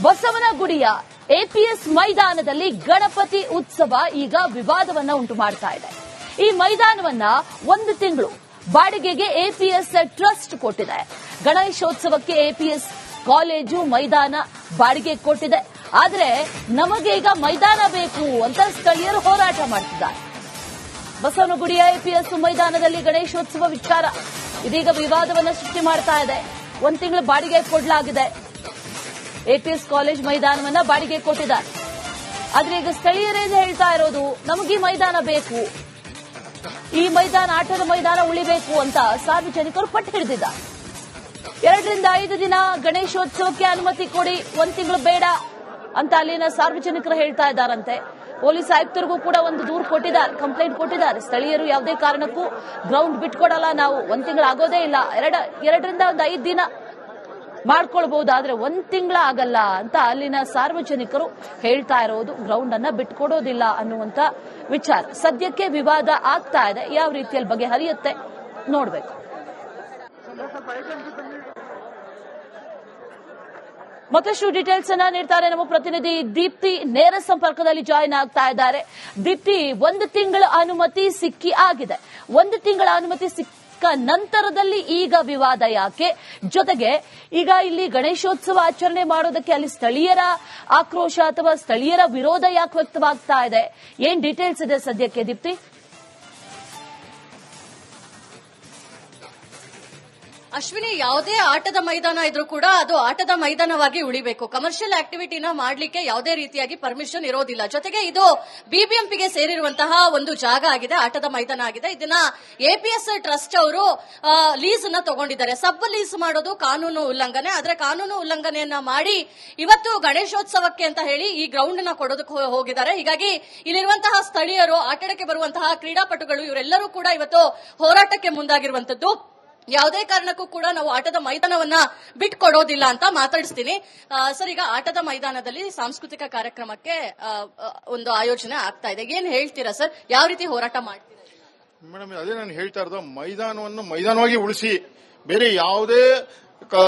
ಬಸವನಗುಡಿಯ APS ಮೈದಾನದಲ್ಲಿ ಗಣಪತಿ ಉತ್ಸವ ಈಗ ವಿವಾದವನ್ನ ಉಂಟು ಮಾಡ್ತಾ ಇದೆ. ಈ ಮೈದಾನವನ್ನ 1 ತಿಂಗಳು ಬಾಡಿಗೆಗೆ ಎಪಿಎಸ್ ಟ್ರಸ್ಟ್ ಕೊಟ್ಟಿದೆ. ಗಣೇಶೋತ್ಸವಕ್ಕೆ ಎಪಿಎಸ್ ಕಾಲೇಜು ಮೈದಾನ ಬಾಡಿಗೆ ಕೊಟ್ಟಿದೆ. ಆದರೆ ನಮಗೆ ಈಗ ಮೈದಾನ ಬೇಕು ಅಂತ ಸ್ಥಳೀಯರು ಹೋರಾಟ ಮಾಡ್ತಿದ್ದಾರೆ. ಬಸವನಗುಡಿಯ ಎಪಿಎಸ್ ಮೈದಾನದಲ್ಲಿ ಗಣೇಶೋತ್ಸವ ವಿಚಾರ ಇದೀಗ ವಿವಾದವನ್ನು ಸೃಷ್ಟಿ ಮಾಡ್ತಾ ಇದೆ. 1 ತಿಂಗಳು ಬಾಡಿಗೆ ಕೊಡಲಾಗಿದೆ. ಎಪಿಎಸ್ ಕಾಲೇಜ್ ಮೈದಾನವನ್ನ ಬಾಡಿಗೆ ಕೊಟ್ಟಿದ್ದಾರೆ. ಆದ್ರೆ ಈಗ ಸ್ಥಳೀಯರೇ ಹೇಳ್ತಾ ಇರೋದು ನಮಗೆ ಮೈದಾನ ಬೇಕು, ಈ ಮೈದಾನ ಆಟದ ಮೈದಾನ ಉಳಿಬೇಕು ಅಂತ ಸಾರ್ವಜನಿಕರು ಪಟ್ಟು ಹಿಡಿದಿದ್ದಾರೆ. 2 ರಿಂದ 5 ದಿನ ಗಣೇಶೋತ್ಸವಕ್ಕೆ ಅನುಮತಿ ಕೊಡಿ, 1 ತಿಂಗಳು ಬೇಡ ಅಂತ ಅಲ್ಲಿನ ಸಾರ್ವಜನಿಕರು ಹೇಳ್ತಾ ಇದ್ದಾರಂತೆ. ಪೊಲೀಸ್ ಆಯುಕ್ತರಿಗೂ ಕೂಡ ಒಂದು ದೂರು ಕೊಟ್ಟಿದ್ದಾರೆ, ಕಂಪ್ಲೇಂಟ್ ಕೊಟ್ಟಿದ್ದಾರೆ. ಸ್ಥಳೀಯರು ಯಾವುದೇ ಕಾರಣಕ್ಕೂ ಗ್ರೌಂಡ್ ಬಿಟ್ಕೊಡಲ್ಲ, ನಾವು 1 ತಿಂಗಳು ಆಗೋದೇ ಇಲ್ಲ, 2 ರಿಂದ 5 ದಿನ ಮಾಡ್ಕೊಳ್ಬಹುದು, ಆದ್ರೆ 1 ತಿಂಗಳ ಆಗಲ್ಲ ಅಂತ ಅಲ್ಲಿನ ಸಾರ್ವಜನಿಕರು ಹೇಳ್ತಾ ಇರೋದು. ಗ್ರೌಂಡ್ ಅನ್ನ ಬಿಟ್ಕೊಡೋದಿಲ್ಲ ಅನ್ನುವಂತ ವಿಚಾರ ಸದ್ಯಕ್ಕೆ ವಿವಾದ ಆಗ್ತಾ ಇದೆ. ಯಾವ ರೀತಿಯಲ್ಲಿ ಬಗೆಹರಿಯುತ್ತೆ ನೋಡ್ಬೇಕು. ಮತ್ತಷ್ಟು ಡೀಟೇಲ್ಸ್ ಅನ್ನ ನೀಡ್ತಾರೆ ನಮ್ಮ ಪ್ರತಿನಿಧಿ ದೀಪ್ತಿ. ನೇರ ಸಂಪರ್ಕದಲ್ಲಿ ಜಾಯಿನ್ ಆಗ್ತಾ ಇದ್ದಾರೆ. ದೀಪ್ತಿ, 1 ತಿಂಗಳ ಅನುಮತಿ ಸಿಕ್ಕಿ ಆಗಿದೆ. 1 ತಿಂಗಳ ಅನುಮತಿ ಸಿಕ್ಕ ನಂತರದಲ್ಲಿ ಈಗ ವಿವಾದ ಯಾಕೆ? ಜೊತೆಗೆ ಈಗ ಇಲ್ಲಿ ಗಣೇಶೋತ್ಸವ ಆಚರಣೆ ಮಾಡೋದಕ್ಕೆ ಅಲ್ಲಿ ಸ್ಥಳೀಯರ ಆಕ್ರೋಶ ಅಥವಾ ಸ್ಥಳೀಯರ ವಿರೋಧ ಯಾಕೆ ವ್ಯಕ್ತವಾಗ್ತಾ ಇದೆ? ಏನ್ ಡೀಟೇಲ್ಸ್ ಇದೆ ಸದ್ಯಕ್ಕೆ ದೀಪ್ತಿ? ಅಶ್ವಿನಿ, ಯಾವುದೇ ಆಟದ ಮೈದಾನ ಇದ್ರೂ ಕೂಡ ಅದು ಆಟದ ಮೈದಾನವಾಗಿ ಉಳಿಬೇಕು. ಕಮರ್ಷಿಯಲ್ ಆಕ್ಟಿವಿಟಿನ ಮಾಡ್ಲಿಕ್ಕೆ ಯಾವುದೇ ರೀತಿಯಾಗಿ ಪರ್ಮಿಷನ್ ಇರೋದಿಲ್ಲ. ಜೊತೆಗೆ ಇದು ಬಿಬಿಎಂಪಿಗೆ ಸೇರಿರುವಂತಹ ಒಂದು ಜಾಗ ಆಗಿದೆ, ಆಟದ ಮೈದಾನ ಆಗಿದೆ. ಇದನ್ನ ಎಪಿಎಸ್ ಟ್ರಸ್ಟ್ ಅವರು ಲೀಸ್ ಅನ್ನ ತಗೊಂಡಿದ್ದಾರೆ. ಸಬ್ ಲೀಸ್ ಮಾಡೋದು ಕಾನೂನು ಉಲ್ಲಂಘನೆ. ಆದ್ರೆ ಕಾನೂನು ಉಲ್ಲಂಘನೆಯನ್ನ ಮಾಡಿ ಇವತ್ತು ಗಣೇಶೋತ್ಸವಕ್ಕೆ ಅಂತ ಹೇಳಿ ಈ ಗ್ರೌಂಡ್ ನ ಕೊಡೋದಕ್ಕೆ ಹೋಗಿದ್ದಾರೆ. ಹೀಗಾಗಿ ಇಲ್ಲಿರುವಂತಹ ಸ್ಥಳೀಯರು, ಆಟಕ್ಕೆ ಬರುವಂತಹ ಕ್ರೀಡಾಪಟುಗಳು ಇವರೆಲ್ಲರೂ ಕೂಡ ಇವತ್ತು ಹೋರಾಟಕ್ಕೆ ಮುಂದಾಗಿರುವಂತದ್ದು. ಯಾವುದೇ ಕಾರಣಕ್ಕೂ ಕೂಡ ನಾವು ಆಟದ ಮೈದಾನವನ್ನ ಬಿಟ್ಕೊಡೋದಿಲ್ಲ ಅಂತ ಮಾತಾಡಿಸ್ತೀನಿ. ಸರ್, ಈಗ ಆಟದ ಮೈದಾನದಲ್ಲಿ ಸಾಂಸ್ಕೃತಿಕ ಕಾರ್ಯಕ್ರಮಕ್ಕೆ ಒಂದು ಆಯೋಜನೆ ಆಗ್ತಾ ಇದೆ. ಏನ್ ಹೇಳ್ತೀರಾ ಸರ್? ಯಾವ ರೀತಿ ಹೋರಾಟ ಮಾಡ್ತೀರಾ? ಮೇಡಮ್, ಅದೇ ನಾನು ಹೇಳ್ತಾ ಇರೋದು, ಮೈದಾನವನ್ನು ಮೈದಾನವಾಗಿ ಉಳಿಸಿ, ಬೇರೆ ಯಾವುದೇ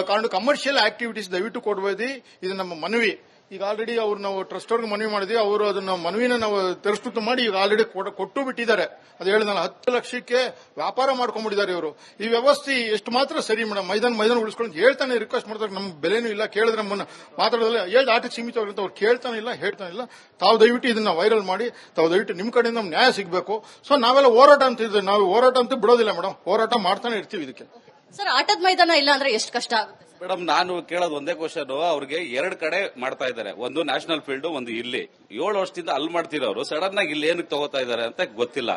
ಕಾರಣ ಕಮರ್ಷಿಯಲ್ ಆಕ್ಟಿವಿಟೀಸ್ ದಯವಿಟ್ಟು ಕೊಡಬೇಡಿ. ಇದು ನಮ್ಮ ಮನವಿ. ಈಗ ಆಲ್ರೆಡಿ ಅವ್ರು ನಾವು ಟ್ರಸ್ಟ್ ಅವ್ರಿಗೆ ಮನವಿ ಮಾಡಿದ್ವಿ. ಅವರು ಅದನ್ನ ಮನವಿನ ನಾವು ತಿರಸ್ಕೃತ ಮಾಡಿ ಈಗ ಆಲ್ರೆಡಿ ಕೊಟ್ಟು ಬಿಟ್ಟಿದ್ದಾರೆ. ಅದು ಹೇಳಿದ 10 ಲಕ್ಷಕ್ಕೆ ವ್ಯಾಪಾರ ಮಾಡ್ಕೊಂಡ್ಬಿಟ್ಟಿದ್ದಾರೆ ಇವರು. ಈ ವ್ಯವಸ್ಥೆ ಎಷ್ಟು ಮಾತ್ರ ಸರಿ ಮೇಡಮ್? ಮೈದಾನ ಉಳಿಸ್ಕೊಂಡು ಹೇಳ್ತಾನೆ, ರಿಕ್ವೆಸ್ಟ್ ಮಾಡ್ತಾರೆ. ನಮ್ಗೆ ಬೆಲೆನೂ ಇಲ್ಲ, ಕೇಳಿದ್ರೆ ನಮ್ಮನ್ನ ಮಾತಾಡೋದಿಲ್ಲ, ಹೇಳ್ದು ಆಟಕ್ಕೆ ಸೀಮಿತವಾಗಿರುತ್ತೆ. ಅವ್ರು ಕೇಳ್ತಾನೆ ಇಲ್ಲ, ಹೇಳ್ತಾನೆ ಇಲ್ಲ. ತಾವು ದಯವಿಟ್ಟು ಇದನ್ನ ವೈರಲ್ ಮಾಡಿ, ತಾವು ದಯವಿಟ್ಟು ನಿಮ್ಮ ಕಡೆಯಿಂದ ನಮ್ಗೆ ನ್ಯಾಯ ಸಿಗಬೇಕು. ಸೊ ನಾವೆಲ್ಲ ಹೋರಾಟ ಅಂತ ಇದ್ದೀವಿ. ನಾವು ಹೋರಾಟ ಅಂತ ಬಿಡೋದಿಲ್ಲ ಮೇಡಮ್, ಹೋರಾಟ ಮಾಡ್ತಾನೆ ಇರ್ತೀವಿ ಇದಕ್ಕೆ. ಸರ್, ಆಟದ ಮೈದಾನ ಇಲ್ಲ ಅಂದ್ರೆ ಎಷ್ಟು ಕಷ್ಟ ಆಗುತ್ತೆ ಮೇಡಮ್? ನಾನು ಕೇಳೋದು ಒಂದೇ ಕ್ವಶನ್. ಅವ್ರಿಗೆ 2 ಕಡೆ ಮಾಡ್ತಾ ಇದ್ದಾರೆ, ಒಂದು ನ್ಯಾಷನಲ್ ಫೀಲ್ಡ್, ಒಂದು ಇಲ್ಲಿ. 7 ವರ್ಷದಿಂದ ಅಲ್ಲಿ ಮಾಡ್ತಿರೋರು ಸಡನ್ ಆಗಿ ಇಲ್ಲಿ ಏನಕ್ಕೆ ತಗೋತಾ ಇದ್ದಾರೆ ಅಂತ ಗೊತ್ತಿಲ್ಲ.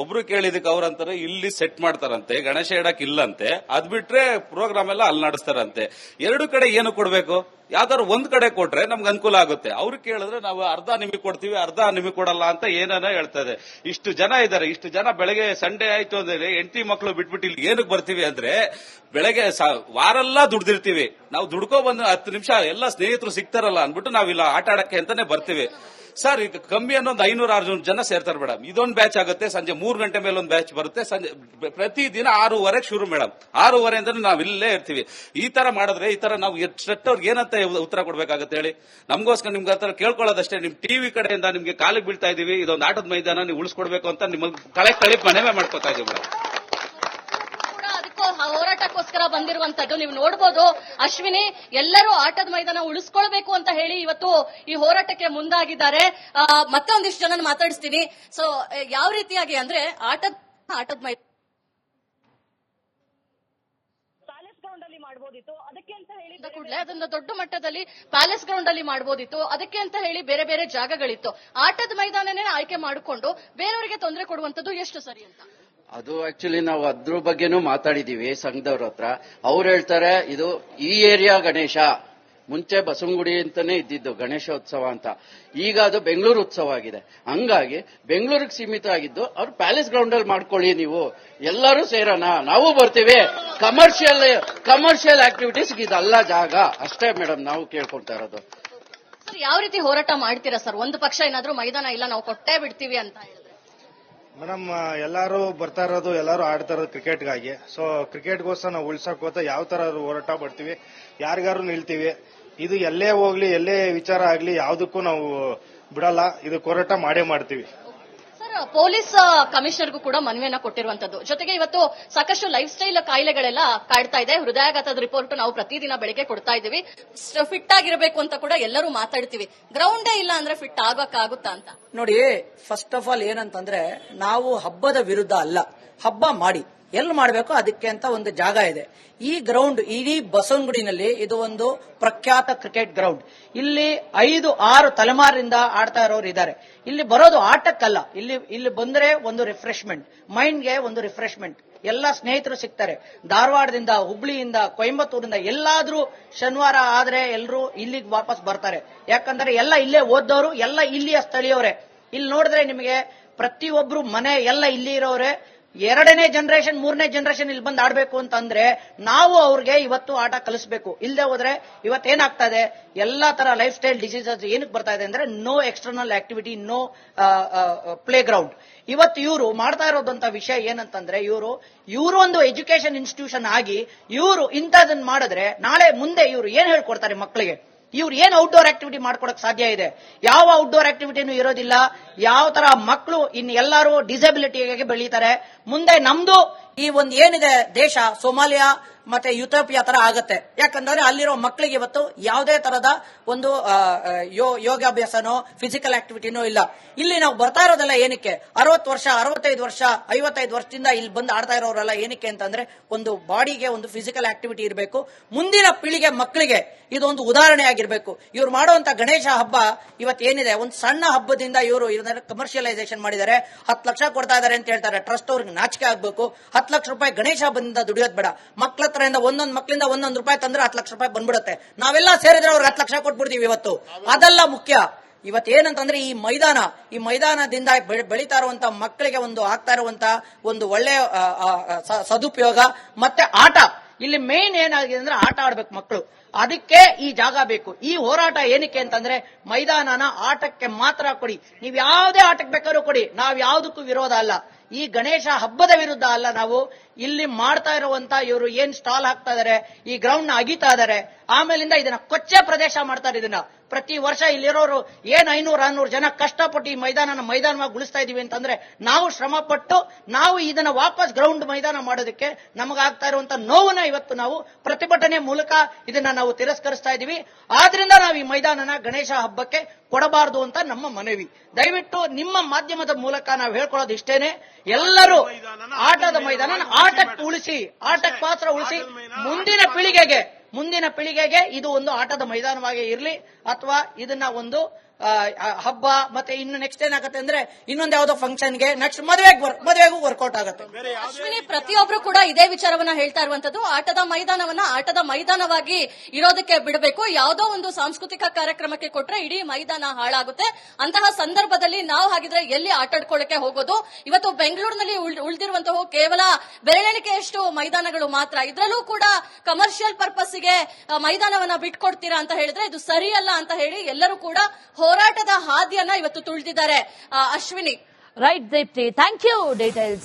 ಒಬ್ರು ಕೇಳಿದಕ್ಕೆ ಅವ್ರಂತಾರೆ ಇಲ್ಲಿ ಸೆಟ್ ಮಾಡ್ತಾರಂತೆ, ಗಣೇಶ ಇಡಕ್ ಇಲ್ಲಂತೆ, ಅದ್ ಬಿಟ್ರೆ ಪ್ರೋಗ್ರಾಮ್ ಎಲ್ಲ ಅಲ್ಲಿ ನಡೆಸ್ತಾರಂತೆ. 2 ಕಡೆ ಏನು ಕೊಡ್ಬೇಕು? ಯಾವ್ದಾದ್ರು ಒಂದ್ ಕಡೆ ಕೊಟ್ರೆ ನಮ್ಗೆ ಅನುಕೂಲ ಆಗುತ್ತೆ. ಅವ್ರು ಕೇಳಿದ್ರೆ ನಾವು ಅರ್ಧ ನಿಮಗೆ ಕೊಡ್ತೀವಿ, ಅರ್ಧ ನಿಮಗೆ ಕೊಡಲ್ಲ ಅಂತ ಏನಾನ ಹೇಳ್ತಾರೆ. ಇಷ್ಟು ಜನ ಇದ್ದಾರೆ, ಇಷ್ಟು ಜನ ಬೆಳಗ್ಗೆ ಸಂಡೇ ಆಯ್ತು ಅಂದ್ರೆ ಹೆಂಡತಿ ಮಕ್ಕಳು ಬಿಟ್ಬಿಟ್ಟು ಇಲ್ಲಿ ಏನಕ್ಕೆ ಬರ್ತೀವಿ ಅಂದ್ರೆ, ಬೆಳಗ್ಗೆ ವಾರೆಲ್ಲ ದುಡ್ದಿರ್ತೀವಿ ನಾವು. ದುಡ್ಕೊ ಬಂದು 10 ನಿಮಿಷ ಎಲ್ಲ ಸ್ನೇಹಿತರು ಸಿಗ್ತಾರಲ್ಲ ಅಂದ್ಬಿಟ್ಟು ನಾವಿಲ್ಲ ಆಟ ಆಡಕ್ಕೆ ಅಂತಾನೆ ಬರ್ತೀವಿ. ಸರ್, ಈಗ ಕಮ್ಮಿ ಅನ್ನೋ 500-600 ಜನ ಸೇರ್ತಾರೆ ಮೇಡಮ್. ಇದೊಂದು ಬ್ಯಾಚ್ ಆಗುತ್ತೆ, ಸಂಜೆ 3 ಗಂಟೆ ಮೇಲೆ ಒಂದು ಬ್ಯಾಚ್ ಬರುತ್ತೆ. ಸಂಜೆ ಪ್ರತಿದಿನ 6:30 ಶುರು ಮೇಡಮ್. 6:30 ಅಂದ್ರೆ ನಾವ್ ಇಲ್ಲೇ ಇರ್ತೀವಿ. ಈ ತರ ಮಾಡಿದ್ರೆ ಈ ತರ ನಾವು ಎಷ್ಟವ್ರಿಗೆ ಏನಂತ ಉತ್ತರ ಕೊಡ್ಬೇಕಾಗತ್ತೆ ಹೇಳಿ? ನಮಗೋಸ್ಕರ ನಿಮ್ಗೆ ಹತ್ರ ಕೇಳ್ಕೊಳ್ಳೋದಷ್ಟೇ, ನಿಮ್ ಟಿವಿ ಕಡೆಯಿಂದ ನಿಮ್ಗೆ ಕಾಲಿಗೆ ಬೀಳ್ತಾ ಇದೀವಿ, ಇದೊಂದು ಆಟದ ಮೈದಾನ ನೀವು ಉಳಿಸ್ಕೊಡ್ಬೇಕು ಅಂತ ನಿಮ್ಮಲ್ಲಿ ಕಳಿ ಮನವಿ ಮಾಡ್ಕೊತಾ ಇದೀವಿ ಮೇಡಮ್. ಹೋರಾಟಕ್ಕೋಸ್ಕರ ಬಂದಿರುವಂತದ್ದು ನೀವು ನೋಡಬಹುದು ಅಶ್ವಿನಿ. ಎಲ್ಲರೂ ಆಟದ ಮೈದಾನ ಉಳಿಸ್ಕೊಳ್ಬೇಕು ಅಂತ ಹೇಳಿ ಇವತ್ತು ಈ ಹೋರಾಟಕ್ಕೆ ಮುಂದಾಗಿದ್ದಾರೆ. ಮತ್ತೆ ಒಂದಿಷ್ಟು ಜನ ಮಾತಾಡಿಸ್ತೀನಿ. ಸೊ ಯಾವ ರೀತಿಯಾಗಿ ಅಂದ್ರೆ ಆಟದ ಮೈದಾನ ಪ್ಯಾಲೇಸ್ ಗ್ರೌಂಡ್ ಅಲ್ಲಿ ಮಾಡಬಹುದಿತ್ತು, ಅದಕ್ಕೆ ಅಂತ ಹೇಳಿ ಕೂಡಲೇ ಅದನ್ನ ದೊಡ್ಡ ಮಟ್ಟದಲ್ಲಿ ಪ್ಯಾಲೇಸ್ ಗ್ರೌಂಡ್ ಅಲ್ಲಿ ಮಾಡಬಹುದಿತ್ತು, ಅದಕ್ಕೆ ಅಂತ ಹೇಳಿ ಬೇರೆ ಬೇರೆ ಜಾಗಗಳಿತ್ತು. ಆಟದ ಮೈದಾನನೇ ಆಯ್ಕೆ ಮಾಡಿಕೊಂಡು ಬೇರೆಯವರಿಗೆ ತೊಂದರೆ ಕೊಡುವಂತದ್ದು ಎಷ್ಟು ಸರಿ ಅಂತ ಅದು ಆಕ್ಚುಲಿ ನಾವು ಅದ್ರ ಬಗ್ಗೆನೂ ಮಾತಾಡಿದೀವಿ ಸಂಘದವ್ರ ಹತ್ರ. ಅವ್ರು ಹೇಳ್ತಾರೆ ಇದು ಈ ಏರಿಯಾ ಗಣೇಶ, ಮುಂಚೆ ಬಸವನಗುಡಿ ಅಂತಾನೆ ಇದ್ದಿದ್ದು ಗಣೇಶೋತ್ಸವ ಅಂತ, ಈಗ ಅದು ಬೆಂಗಳೂರು ಉತ್ಸವ ಆಗಿದೆ. ಹಂಗಾಗಿ ಬೆಂಗಳೂರಿಗೆ ಸೀಮಿತ ಆಗಿದ್ದು ಅವ್ರು ಪ್ಯಾಲೇಸ್ ಗ್ರೌಂಡ್ ಅಲ್ಲಿ ಮಾಡ್ಕೊಳ್ಳಿ, ನೀವು ಎಲ್ಲರೂ ಸೇರೋಣ, ನಾವು ಬರ್ತೀವಿ. ಕಮರ್ಷಿಯಲ್ ಆಕ್ಟಿವಿಟೀಸ್ ಇದಲ್ಲ ಜಾಗ ಅಷ್ಟೇ ಮೇಡಮ್ ನಾವು ಕೇಳ್ಕೊಳ್ತಾ ಇರೋದು. ಸರ್, ಯಾವ ರೀತಿ ಹೋರಾಟ ಮಾಡ್ತೀರಾ ಸರ್? ಒಂದು ಪಕ್ಷ ಏನಾದ್ರೂ ಮೈದಾನ ಇಲ್ಲ ನಾವು ಕೊಟ್ಟೇ ಬಿಡ್ತೀವಿ ಅಂತ ಹೇಳಿದ್ರೆ? ಮೇಡಮ್, ಎಲ್ಲಾರು ಬರ್ತಾ ಇರೋದು, ಎಲ್ಲಾರು ಆಡ್ತಾ ಇರೋದು ಕ್ರಿಕೆಟ್ಗಾಗಿ. ಸೊ ಕ್ರಿಕೆಟ್ಗೋಸ್ಕರ ನಾವು ಉಳ್ಸಕ್ ಹೋದ ಯಾವ ತರ ಹೋರಾಟ ಮಾಡ್ತೀವಿ, ಯಾರಿಗಾರು ನಿಲ್ತೀವಿ. ಇದು ಎಲ್ಲೇ ಹೋಗ್ಲಿ ಎಲ್ಲೇ ವಿಚಾರ ಆಗ್ಲಿ ಯಾವ್ದಕ್ಕೂ ನಾವು ಬಿಡಲ್ಲ, ಇದು ಹೋರಾಟ ಮಾಡೇ ಮಾಡ್ತೀವಿ. ಸರ್, ಪೊಲೀಸ್ ಕಮಿಷನರ್ಗೂ ಕೂಡ ಮನವಿಯನ್ನ ಕೊಟ್ಟಿರುವಂತದ್ದು. ಜೊತೆಗೆ ಇವತ್ತು ಸಾಕಷ್ಟು ಲೈಫ್ ಸ್ಟೈಲ್ ಕಾಯಿಲೆಗಳೆಲ್ಲ ಕಾಡ್ತಾ ಇದೆ. ಹೃದಯಾಘಾತದ ರಿಪೋರ್ಟ್ ನಾವು ಪ್ರತಿದಿನ ಬೆಳಿಗ್ಗೆ ಕೊಡ್ತಾ ಇದೀವಿ. ಫಿಟ್ ಆಗಿರಬೇಕು ಅಂತ ಕೂಡ ಎಲ್ಲರೂ ಮಾತಾಡ್ತೀವಿ. ಗ್ರೌಂಡೇ ಇಲ್ಲ ಅಂದ್ರೆ ಫಿಟ್ ಆಗೋಕ್ಕಾಗುತ್ತಾ ಅಂತ ನೋಡಿ. ಫಸ್ಟ್ ಆಫ್ ಆಲ್ ಏನಂತಂದ್ರೆ, ನಾವು ಹಬ್ಬದ ವಿರುದ್ಧ ಅಲ್ಲ, ಹಬ್ಬ ಮಾಡಿ ಎಲ್ಲಿ ಮಾಡಬೇಕು ಅದಕ್ಕೆ ಅಂತ ಒಂದು ಜಾಗ ಇದೆ. ಈ ಗ್ರೌಂಡ್ ಇಡೀ ಬಸವನಗುಡಿನಲ್ಲಿ ಇದು ಒಂದು ಪ್ರಖ್ಯಾತ ಕ್ರಿಕೆಟ್ ಗ್ರೌಂಡ್. ಇಲ್ಲಿ 5-6 ತಲೆಮಾರಿಂದ ಆಡ್ತಾ ಇರೋರು ಇದ್ದಾರೆ. ಇಲ್ಲಿ ಬರೋದು ಆಟಕ್ಕಲ್ಲ, ಇಲ್ಲಿ ಬಂದ್ರೆ ಒಂದು ರಿಫ್ರೆಶ್ಮೆಂಟ್, ಮೈಂಡ್ಗೆ ಒಂದು ರಿಫ್ರೆಶ್ಮೆಂಟ್. ಎಲ್ಲ ಸ್ನೇಹಿತರು ಸಿಗ್ತಾರೆ. ಧಾರವಾಡದಿಂದ, ಹುಬ್ಳಿಯಿಂದ, ಕೊಯಂಬತ್ತೂರಿಂದ ಎಲ್ಲಾದ್ರೂ ಶನಿವಾರ ಆದ್ರೆ ಎಲ್ಲರೂ ಇಲ್ಲಿಗೆ ವಾಪಸ್ ಬರ್ತಾರೆ. ಯಾಕಂದ್ರೆ ಎಲ್ಲ ಇಲ್ಲೇ ಓದ್ದವರು, ಎಲ್ಲ ಇಲ್ಲಿಯ ಸ್ಥಳೀಯವರೇ. ಇಲ್ಲಿ ನೋಡಿದ್ರೆ ನಿಮಗೆ ಪ್ರತಿಯೊಬ್ರು ಮನೆ ಎಲ್ಲ ಇಲ್ಲಿ ಇರೋರೆ. 2ನೇ ಜನರೇಷನ್ 3ನೇ ಜನರೇಷನ್ ಇಲ್ಲಿ ಬಂದು ಆಡ್ಬೇಕು ಅಂತಂದ್ರೆ ನಾವು ಅವ್ರಿಗೆ ಇವತ್ತು ಆಟ ಕಲಿಸಬೇಕು. ಇಲ್ಲದೆ ಹೋದ್ರೆ ಇವತ್ತೇನಾಗ್ತಾ ಇದೆ, ಎಲ್ಲಾ ತರ ಲೈಫ್ ಸ್ಟೈಲ್ ಡಿಸೀಸಸ್ ಏನಕ್ಕೆ ಬರ್ತಾ ಇದೆ ಅಂದ್ರೆ no external activity, no playground. ಇವತ್ತು ಇವರು ಮಾಡ್ತಾ ಇರೋದಂತ ವಿಷಯ ಏನಂತಂದ್ರೆ, ಇವರು ಒಂದು ಎಜುಕೇಶನ್ ಇನ್ಸ್ಟಿಟ್ಯೂಷನ್ ಆಗಿ ಇವರು ಇಂಥದನ್ನ ಮಾಡಿದ್ರೆ ನಾಳೆ ಮುಂದೆ ಇವರು ಏನ್ ಹೇಳ್ಕೊಡ್ತಾರೆ ಮಕ್ಕಳಿಗೆ? ಇವ್ರು ಏನ್ ಔಟ್ಡೋರ್ ಆಕ್ಟಿವಿಟಿ ಮಾಡ್ಕೊಡಕ್ ಸಾಧ್ಯ ಇದೆ? ಯಾವ ಔಟ್ಡೋರ್ ಆಕ್ಟಿವಿಟಿನೂ ಇರೋದಿಲ್ಲ. ಯಾವ ತರ ಮಕ್ಕಳು ಇನ್ನು ಎಲ್ಲರೂ ಡಿಸಬಿಲಿಟಿಯಾಗಿ ಬೆಳೀತಾರೆ. ಮುಂದೆ ನಮ್ದು ಈ ಒಂದು ಏನಿದೆ ದೇಶ, ಸೋಮಾಲಿಯಾ ಮತ್ತೆ ಯುಥೋಪಿಯಾ ತರ ಆಗತ್ತೆ. ಯಾಕಂದ್ರೆ ಅಲ್ಲಿರೋ ಮಕ್ಕಳಿಗೆ ಇವತ್ತು ಯಾವುದೇ ತರದ ಒಂದು ಯೋಗಾಭ್ಯಾಸನೋ ಫಿಸಿಕಲ್ ಆಕ್ಟಿವಿಟಿನೋ ಇಲ್ಲ. ಇಲ್ಲಿ ನಾವು ಬರ್ತಾ ಇರೋದೆಲ್ಲ ಏನಕ್ಕೆ? 60 ವರ್ಷ 65 ವರ್ಷ 55 ವರ್ಷದಿಂದ ಇಲ್ಲಿ ಬಂದು ಆಡ್ತಾ ಇರೋರೆಲ್ಲ ಏನಕ್ಕೆ ಅಂತಂದ್ರೆ, ಒಂದು ಬಾಡಿಗೆ ಒಂದು ಫಿಸಿಕಲ್ ಆಕ್ಟಿವಿಟಿ ಇರಬೇಕು. ಮುಂದಿನ ಪೀಳಿಗೆ ಮಕ್ಕಳಿಗೆ ಇದೊಂದು ಉದಾಹರಣೆ ಆಗಿರ್ಬೇಕು. ಇವ್ರು ಮಾಡುವಂತ ಗಣೇಶ ಹಬ್ಬ ಇವತ್ತೇನಿದೆ, ಒಂದು ಸಣ್ಣ ಹಬ್ಬದಿಂದ ಇವರು ಇದನ್ನ ಕಮರ್ಷಿಯಲೈಸೇಷನ್ ಮಾಡಿದ್ದಾರೆ. 10 ಲಕ್ಷ ಕೊಡ್ತಾ ಇದಾರೆ ಅಂತ ಹೇಳ್ತಾರೆ. ಟ್ರಸ್ಟ್ ಅವ್ರಿಗೆ ನಾಚಿಕೆ ಆಗ್ಬೇಕು. 10 ಲಕ್ಷ ರೂಪಾಯಿ ಗಣೇಶ ಹಬ್ಬದಿಂದ ದುಡಿಯೋದ್ ಬೇಡ. ಮಕ್ಕಳ ಹತ್ರದಿಂದ ಒಂದೊಂದು ಮಕ್ಕಳಿಂದ 1 ರೂಪಾಯಿ ತಂದ್ರೆ 10 ಲಕ್ಷ ರೂಪಾಯಿ ಬಂದ್ಬಿಡುತ್ತೆ. ನಾವೆಲ್ಲ ಸೇರಿದ್ರೆ ಅವ್ರಿಗೆ 10 ಲಕ್ಷ ಕೊಟ್ಬಿಡ್ತೀವಿ ಇವತ್ತು. ಅದೆಲ್ಲ ಮುಖ್ಯ. ಇವತ್ತೇನಂತಂದ್ರೆ ಈ ಮೈದಾನದಿಂದ ಬೆಳೀತಾ ಇರುವಂತ ಮಕ್ಕಳಿಗೆ ಒಂದು ಆಗ್ತಾ ಇರುವಂತ ಒಂದು ಒಳ್ಳೆ ಸದುಪಯೋಗ ಮತ್ತೆ ಆಟ. ಇಲ್ಲಿ ಮೇನ್ ಏನಾಗಿದೆ ಅಂದ್ರೆ ಆಟ ಆಡ್ಬೇಕು ಮಕ್ಕಳು. ಅದಕ್ಕೆ ಈ ಜಾಗ ಬೇಕು. ಈ ಹೋರಾಟ ಏನಕ್ಕೆ ಅಂತಂದ್ರೆ, ಮೈದಾನನ ಆಟಕ್ಕೆ ಮಾತ್ರ ಕೊಡಿ. ನೀವ್ ಯಾವುದೇ ಆಟಕ್ಕೆ ಬೇಕಾದ್ರೂ ಕೊಡಿ, ನಾವ್ ಯಾವ್ದಕ್ಕೂ ವಿರೋಧ ಅಲ್ಲ. ಈ ಗಣೇಶ ಹಬ್ಬದ ವಿರುದ್ಧ ಅಲ್ಲ. ನಾವು ಇಲ್ಲಿ ಮಾಡ್ತಾ ಇರುವಂತ ಇವರು ಏನ್ ಸ್ಟಾಲ್ ಹಾಕ್ತಾ ಇದಾರೆ, ಈ ಗ್ರೌಂಡ್ ನ ಅಗಿತಾ ಇದಾರೆ, ಆಮೇಲಿಂದ ಇದನ್ನ ಕೊಚ್ಚೆ ಪ್ರದೇಶ ಮಾಡ್ತಾರೆ. ಇದನ್ನ ಪ್ರತಿ ವರ್ಷ ಇಲ್ಲಿರೋರು ಏನ್ 500-600 ಜನ ಕಷ್ಟಪಟ್ಟು ಈ ಮೈದಾನವಾಗಿ ಉಳಿಸ್ತಾ ಇದೀವಿ ಅಂತಂದ್ರೆ, ನಾವು ಶ್ರಮ ಪಟ್ಟು ನಾವು ಇದನ್ನ ವಾಪಸ್ ಗ್ರೌಂಡ್ ಮೈದಾನ ಮಾಡೋದಕ್ಕೆ ನಮಗಾಗ್ತಾ ಇರುವಂತ ನೋವನ್ನ ಇವತ್ತು ನಾವು ಪ್ರತಿಭಟನೆ ಮೂಲಕ ಇದನ್ನ ನಾವು ತಿರಸ್ಕರಿಸ್ತಾ ಇದೀವಿ. ಆದ್ರಿಂದ ನಾವು ಈ ಮೈದಾನನ ಗಣೇಶ ಹಬ್ಬಕ್ಕೆ ಕೊಡಬಾರದು ಅಂತ ನಮ್ಮ ಮನವಿ. ದಯವಿಟ್ಟು ನಿಮ್ಮ ಮಾಧ್ಯಮದ ಮೂಲಕ ನಾವು ಹೇಳ್ಕೊಳ್ಳೋದು ಇಷ್ಟೇನೆ, ಎಲ್ಲರೂ ಆಟದ ಮೈದಾನ ಆಟಕ್ಕೆ ಉಳಿಸಿ, ಆಟಕ್ಕೆ ಮಾತ್ರ ಉಳಿಸಿ. ಮುಂದಿನ ಪೀಳಿಗೆಗೆ ಇದು ಒಂದು ಆಟದ ಮೈದಾನವಾಗಿ ಇರಲಿ, ಅಥವಾ ಇದನ್ನ ಒಂದು ಹಬ್ಬ ಮತ್ತೆ ಇನ್ನು ನೆಕ್ಸ್ಟ್ ಏನಾಗುತ್ತೆ ಅಂದ್ರೆ ಇನ್ನೊಂದು ಯಾವ್ದೋ ಫಂಕ್ಷನ್ಗೆ, ನೆಕ್ಸ್ಟ್ ಮದುವೆಗೂ ವರ್ಕೌಟ್ ಆಗುತ್ತೆ. ಅಶ್ವಿನಿ, ಪ್ರತಿಯೊಬ್ರು ಕೂಡ ಇದೇ ವಿಚಾರವನ್ನ ಹೇಳ್ತಾ ಇರುವಂತದ್ದು. ಆಟದ ಮೈದಾನವನ್ನ ಆಟದ ಮೈದಾನವಾಗಿ ಇರೋದಕ್ಕೆ ಬಿಡಬೇಕು. ಯಾವುದೋ ಒಂದು ಸಾಂಸ್ಕೃತಿಕ ಕಾರ್ಯಕ್ರಮಕ್ಕೆ ಕೊಟ್ರೆ ಇಡೀ ಮೈದಾನ ಹಾಳಾಗುತ್ತೆ. ಅಂತಹ ಸಂದರ್ಭದಲ್ಲಿ ನಾವು ಹಾಗಿದ್ರೆ ಎಲ್ಲಿ ಆಟಾಡ್ಕೊಳ್ಳಕ್ಕೆ ಹೋಗೋದು? ಇವತ್ತು ಬೆಂಗಳೂರಿನಲ್ಲಿ ಉಳಿದಿರುವಂತಹ ಕೇವಲ ಬೆರಳೆಣಿಕೆಯಷ್ಟು ಮೈದಾನಗಳು ಮಾತ್ರ. ಇದರಲ್ಲೂ ಕೂಡ ಕಮರ್ಷಿಯಲ್ ಪರ್ಪಸ್ಗೆ ಮೈದಾನವನ್ನ ಬಿಟ್ಕೊಡ್ತೀರಾ ಅಂತ ಹೇಳಿದ್ರೆ ಇದು ಸರಿಯಲ್ಲ ಅಂತ ಹೇಳಿ ಎಲ್ಲರೂ ಕೂಡ ಹೋರಾಟದ ಹಾದಿಯನ್ನ ಇವತ್ತು ತುಳಿದಿದ್ದಾರೆ. Ashwini, right Deepti, thank you details.